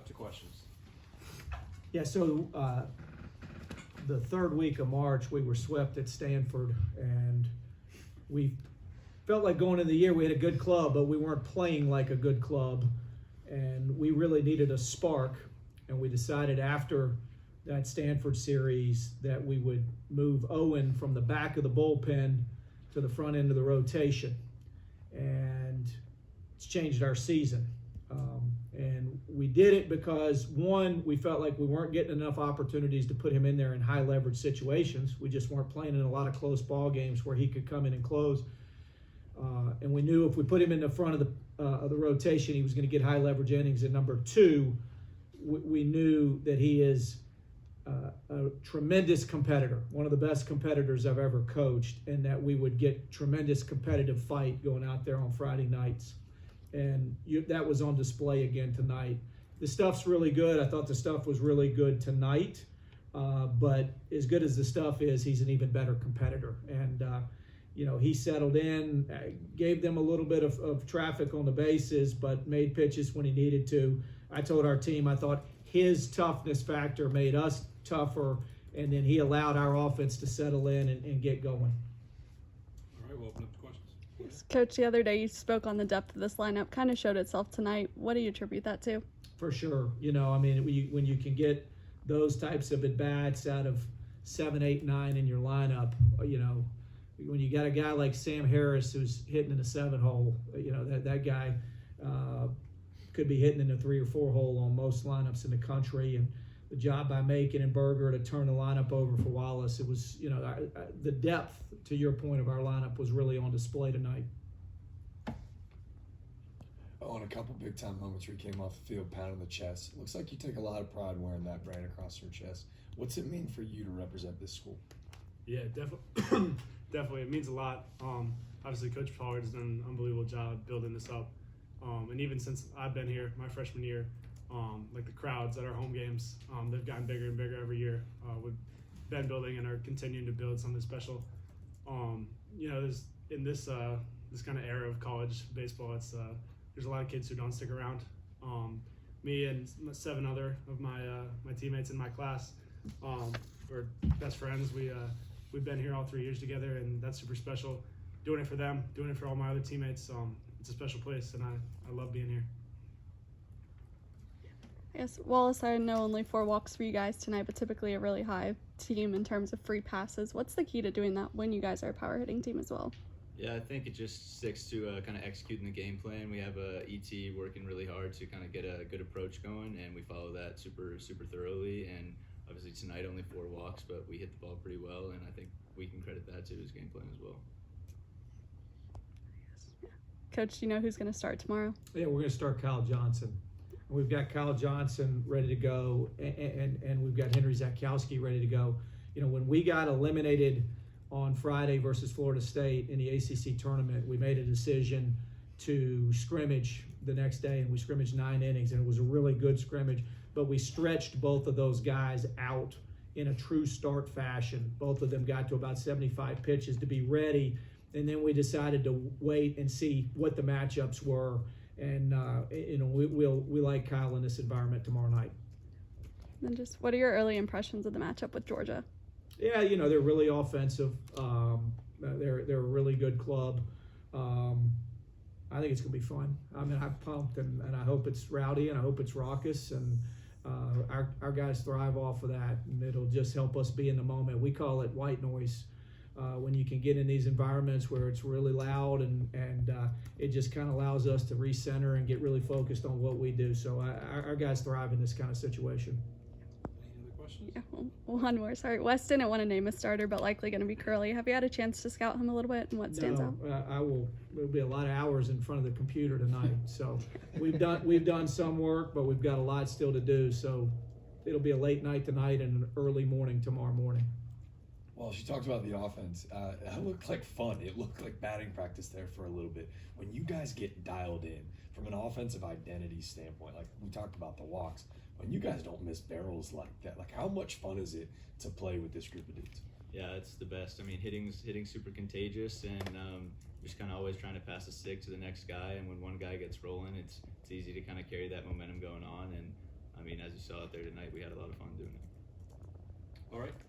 up to questions. Yeah, so the third week of March, we were swept at Stanford, and we felt like going into the year we had a good club, but we weren't playing like a good club, and we really needed a spark, and we decided after that Stanford series that we would move Owen from the back of the bullpen to the front end of the rotation, and it's changed our season. And we did it because, one, we felt like we weren't getting enough opportunities to put him in there in high leverage situations. We just weren't playing in a lot of close ball games where he could come in and close. And we knew if we put him in the front of the rotation, he was going to get high leverage innings. And number two, we knew that he is a tremendous competitor, one of the best competitors I've ever coached, and that we would get tremendous competitive fight going out there on Friday nights. And that was on display again tonight. The stuff's really good. I thought the stuff was really good tonight. But as good as the stuff is, he's an even better competitor. And, he settled in, gave them a little bit of traffic on the bases, but made pitches when he needed to. I told our team I thought his toughness factor made us tougher, and then he allowed our offense to settle in and get going. All right, we'll open up to questions. Coach, the other day you spoke on the depth of this lineup, kind of showed itself tonight. What do you attribute that to? For sure. When you can get those types of at-bats out of 7, 8, 9 in your lineup, when you got a guy like Sam Harris who's hitting in a 7-hole, that guy could be hitting in a 3 or 4 hole on most lineups in the country. And the job by Macon and Berger to turn the lineup over for Wallace, it was, the depth, to your point, of our lineup was really on display tonight. On a couple big-time moments where you came off the field pounding the chest. It looks like you take a lot of pride wearing that brand across your chest. What's it mean for you to represent this school? Yeah, definitely. Definitely, it means a lot. Obviously, Coach Pollard has done an unbelievable job building this up. And even since I've been here, my freshman year, like the crowds at our home games, they've gotten bigger and bigger every year. We've been building and are continuing to build something special. There's in this kind of era of college baseball, there's a lot of kids who don't stick around. Me and 7 other of my teammates in my class, we're best friends. We've been here all 3 years together, and that's super special. Doing it for them, doing it for all my other teammates. It's a special place, and I love being here. Yes, Wallace, I know only 4 walks for you guys tonight, but typically a really high team in terms of free passes. What's the key to doing that when you guys are a power hitting team as well? Yeah, I think it just sticks to kind of executing the game plan. We have ET working really hard to kind of get a good approach going, and we follow that super thoroughly. And obviously tonight only 4 walks, but we hit the ball pretty well, and I think we can credit that to his game plan as well. Coach, do you know who's going to start tomorrow? Yeah, we're going to start Kyle Johnson. We've got Kyle Johnson ready to go, and we've got Henry Zakowski ready to go. When we got eliminated on Friday versus Florida State in the ACC tournament, we made a decision to scrimmage the next day, and we scrimmaged 9 innings, and it was a really good scrimmage. But we stretched both of those guys out in a true start fashion. Both of them got to about 75 pitches to be ready, and then we decided to wait and see what the matchups were. And we like Kyle in this environment tomorrow night. And just what are your early impressions of the matchup with Georgia? Yeah, they're really offensive. They're a really good club. I think it's going to be fun. I'm pumped, and I hope it's rowdy, and I hope it's raucous, and our guys thrive off of that, and it'll just help us be in the moment. We call it white noise. When you can get in these environments where it's really loud, and it just kind of allows us to recenter and get really focused on what we do. So our guys thrive in this kind of situation. Any other questions? Yeah, well, one more. Sorry, Wes didn't want to name a starter, but likely going to be Curly. Have you had a chance to scout him a little bit, and what stands out? I will. There'll be a lot of hours in front of the computer tonight. So we've done some work, but we've got a lot still to do. So it'll be a late night tonight and an early morning tomorrow morning. Well, she talked about the offense. It looked like fun. It looked like batting practice there for a little bit. When you guys get dialed in from an offensive identity standpoint, like we talked about the walks, when you guys don't miss barrels like that, like how much fun is it to play with this group of dudes? Yeah, it's the best. I mean, hitting's super contagious, and just kind of always trying to pass the stick to the next guy. And when one guy gets rolling, it's easy to kind of carry that momentum going on. And I saw out there tonight. We had a lot of fun doing it. All right.